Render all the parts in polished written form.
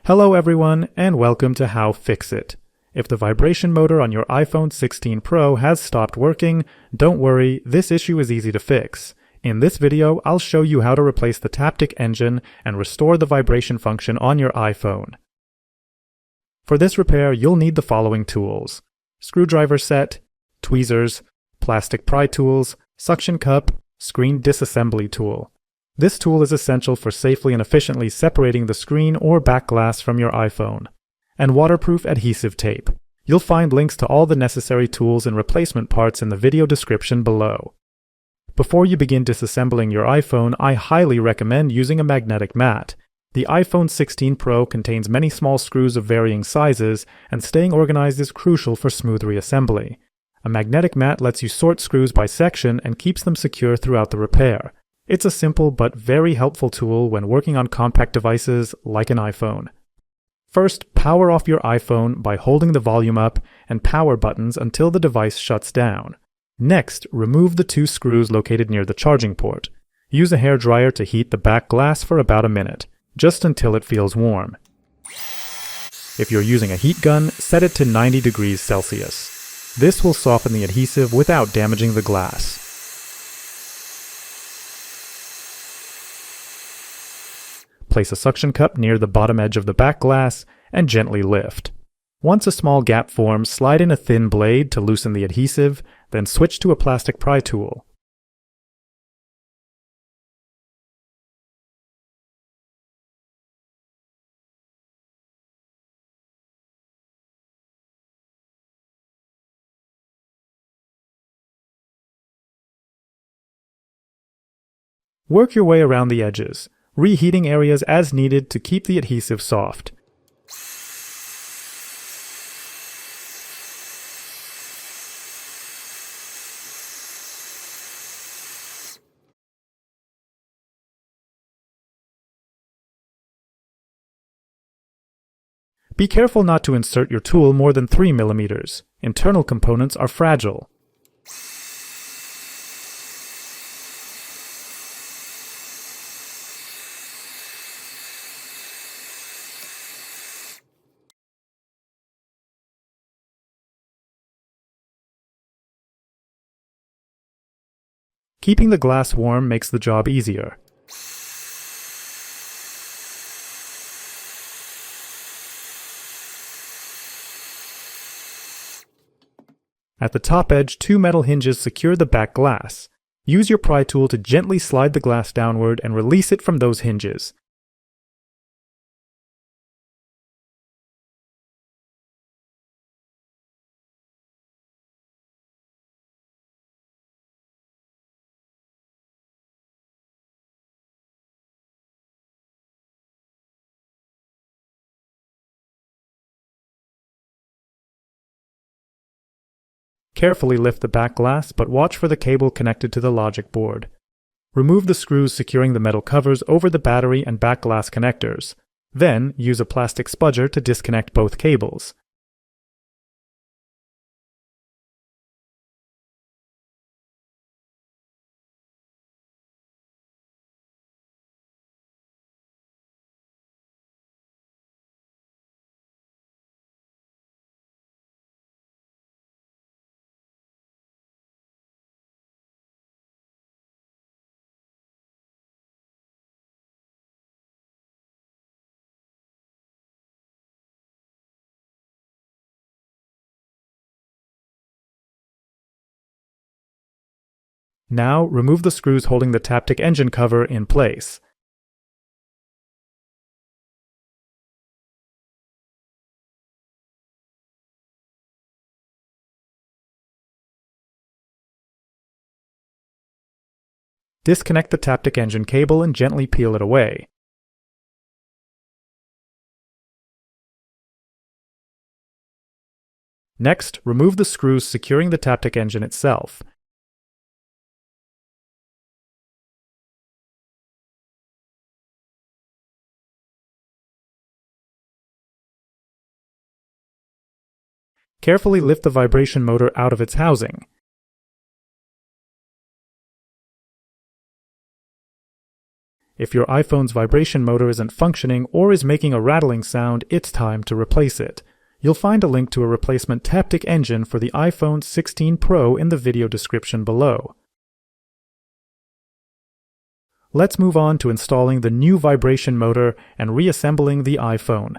Hello everyone, and welcome to How-FixIT. If the vibration motor on your iPhone 16 Pro has stopped working, don't worry, this issue is easy to fix. In this video, I'll show you how to replace the Taptic Engine and restore the vibration function on your iPhone. For this repair, you'll need the following tools: screwdriver set, tweezers, plastic pry tools, suction cup, screen disassembly tool. This tool is essential for safely and efficiently separating the screen or back glass from your iPhone. And waterproof adhesive tape. You'll find links to all the necessary tools and replacement parts in the video description below. Before you begin disassembling your iPhone, I highly recommend using a magnetic mat. The iPhone 16 Pro contains many small screws of varying sizes, and staying organized is crucial for smooth reassembly. A magnetic mat lets you sort screws by section and keeps them secure throughout the repair. It's a simple but very helpful tool when working on compact devices like an iPhone. First, power off your iPhone by holding the volume up and power buttons until the device shuts down. Next, remove the two screws located near the charging port. Use a hairdryer to heat the back glass for about a minute, just until it feels warm. If you're using a heat gun, set it to 90 degrees Celsius. This will soften the adhesive without damaging the glass. Place a suction cup near the bottom edge of the back glass and gently lift. Once a small gap forms, slide in a thin blade to loosen the adhesive, then switch to a plastic pry tool. Work your way around the edges, reheating areas as needed to keep the adhesive soft. Be careful not to insert your tool more than 3 mm. Internal components are fragile. Keeping the glass warm makes the job easier. At the top edge, two metal hinges secure the back glass. Use your pry tool to gently slide the glass downward and release it from those hinges. Carefully lift the back glass, but watch for the cable connected to the logic board. Remove the screws securing the metal covers over the battery and back glass connectors. Then, use a plastic spudger to disconnect both cables. Now, remove the screws holding the Taptic Engine cover in place. Disconnect the Taptic Engine cable and gently peel it away. Next, remove the screws securing the Taptic Engine itself. Carefully lift the vibration motor out of its housing. If your iPhone's vibration motor isn't functioning or is making a rattling sound, it's time to replace it. You'll find a link to a replacement Taptic Engine for the iPhone 16 Pro in the video description below. Let's move on to installing the new vibration motor and reassembling the iPhone.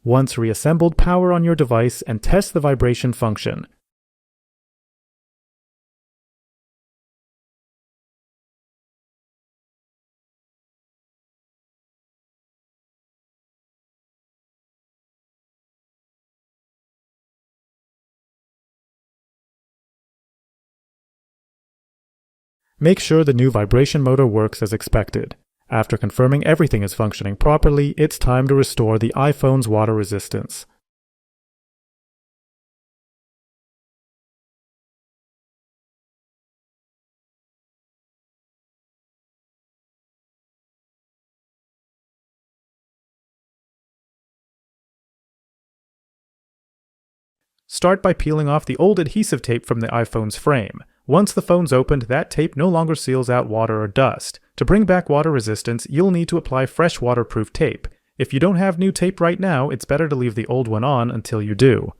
Once reassembled, power on your device and test the vibration function. Make sure the new vibration motor works as expected. After confirming everything is functioning properly, it's time to restore the iPhone's water resistance. Start by peeling off the old adhesive tape from the iPhone's frame. Once the phone's opened, that tape no longer seals out water or dust. To bring back water resistance, you'll need to apply fresh waterproof tape. If you don't have new tape right now, it's better to leave the old one on until you do.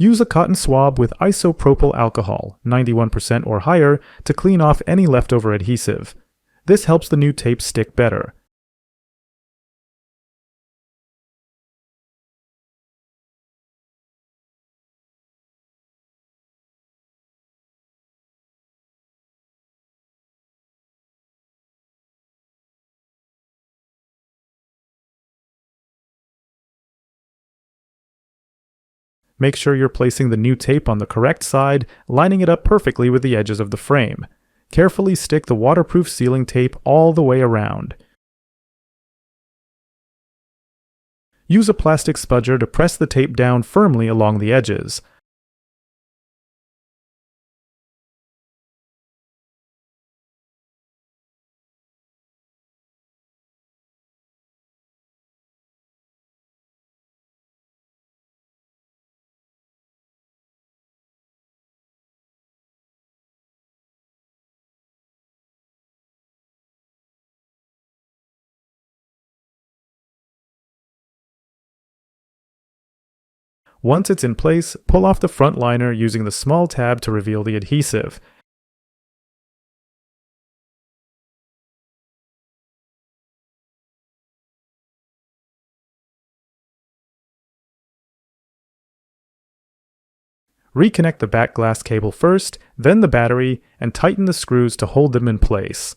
Use a cotton swab with isopropyl alcohol, 91% or higher, to clean off any leftover adhesive. This helps the new tape stick better. Make sure you're placing the new tape on the correct side, lining it up perfectly with the edges of the frame. Carefully stick the waterproof sealing tape all the way around. Use a plastic spudger to press the tape down firmly along the edges. Once it's in place, pull off the front liner using the small tab to reveal the adhesive. Reconnect the back glass cable first, then the battery, and tighten the screws to hold them in place.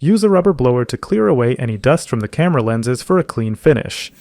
Use a rubber blower to clear away any dust from the camera lenses for a clean finish.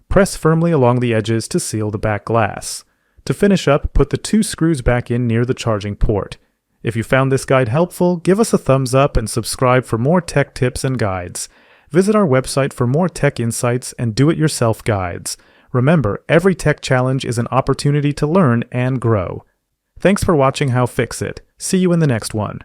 Press firmly along the edges to seal the back glass. To finish up, put the 2 screws back in near the charging port. If you found this guide helpful, give us a thumbs up and subscribe for more tech tips and guides. Visit our website for more tech insights and do-it-yourself guides. Remember, every tech challenge is an opportunity to learn and grow. Thanks for watching How Fix It. See you in the next one.